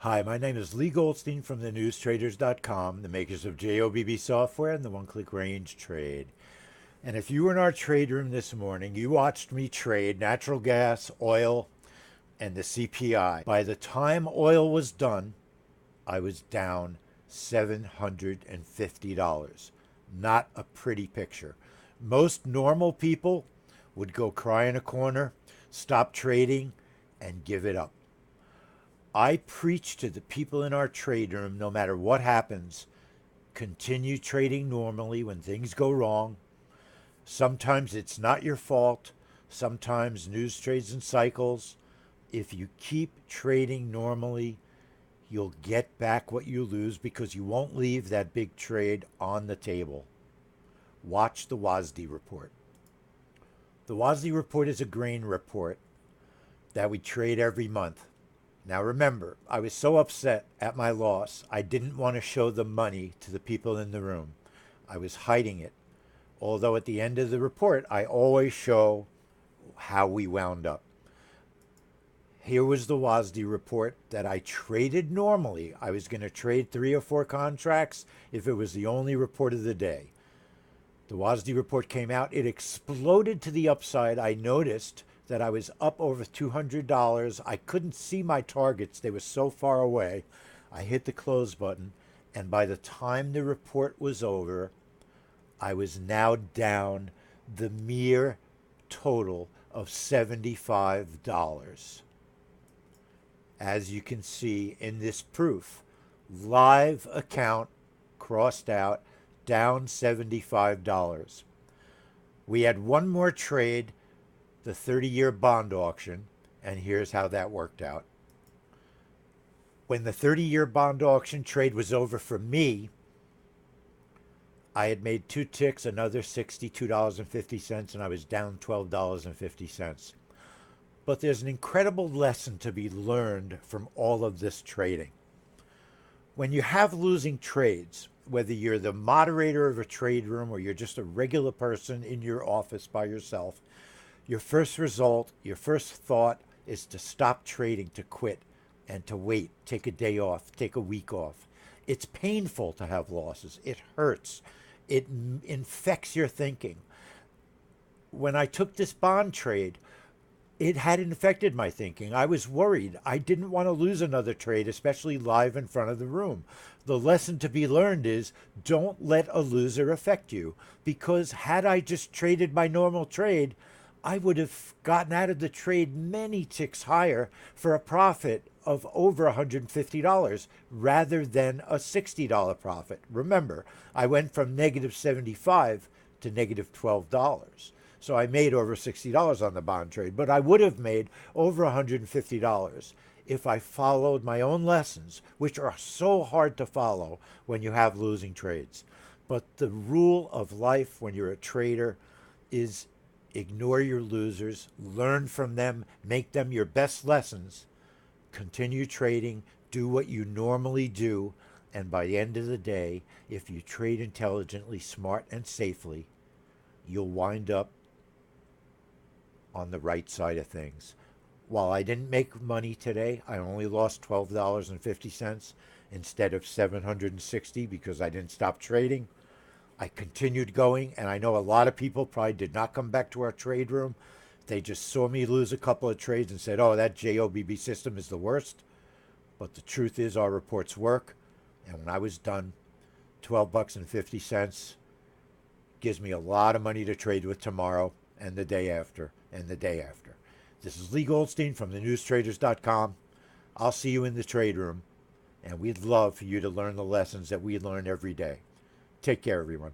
Hi, my name is Lee Goldstein from thenewstraders.com, the makers of JOBB software and the one-click range trade. And if you were in our trade room this morning, you watched me trade natural gas, oil, and the CPI. By the time oil was done, I was down $750. Not a pretty picture. Most normal people would go cry in a corner, stop trading, and give it up. I preach to the people in our trade room, no matter what happens, continue trading normally when things go wrong. Sometimes it's not your fault. Sometimes news trades in cycles. If you keep trading normally, you'll get back what you lose because you won't leave that big trade on the table. Watch the Wasley Report. The Wasley Report is a grain report that we trade every month. Now remember, I was so upset at my loss, I didn't want to show the money to the people in the room. I was hiding it. Although at the end of the report, I always show how we wound up. Here was the Wasley report that I traded normally. I was going to trade 3 or 4 contracts if it was the only report of the day. The Wasley report came out. It exploded to the upside. I noticed that I was up over $200. I couldn't see my targets. They were so far away. I hit the close button, and by the time the report was over, I was now down the mere total of $75. As you can see in this proof, live account crossed out, down $75. We had one more trade, the 30-year bond auction, and here's how that worked out. When the 30-year bond auction trade was over for me, I had made 2 ticks, another $62.50, and I was down $12.50. But there's an incredible lesson to be learned from all of this trading. When you have losing trades, whether you're the moderator of a trade room or you're just a regular person in your office by yourself, your first thought is to stop trading, to quit, and to wait, take a day off, take a week off. It's painful to have losses. It hurts. It infects your thinking. When I took this bond trade, it had infected my thinking. I was worried. I didn't want to lose another trade, especially live in front of the room. The lesson to be learned is don't let a loser affect you, because had I just traded my normal trade, I would have gotten out of the trade many ticks higher for a profit of over $150 rather than a $60 profit. Remember, I went from negative 75 to negative $12. So I made over $60 on the bond trade, but I would have made over $150 if I followed my own lessons, which are so hard to follow when you have losing trades. But the rule of life when you're a trader is ignore your losers, learn from them, make them your best lessons, continue trading, do what you normally do, and by the end of the day, if you trade intelligently, smart, and safely, you'll wind up on the right side of things. While I didn't make money today, I only lost $12.50 instead of $760 because I didn't stop trading. I continued going, and I know a lot of people probably did not come back to our trade room. They just saw me lose a couple of trades and said, oh, that JOBB system is the worst. But the truth is our reports work. And when I was done, $12.50 gives me a lot of money to trade with tomorrow and the day after and the day after. This is Lee Goldstein from thenewstraders.com. I'll see you in the trade room, and we'd love for you to learn the lessons that we learn every day. Take care, everyone.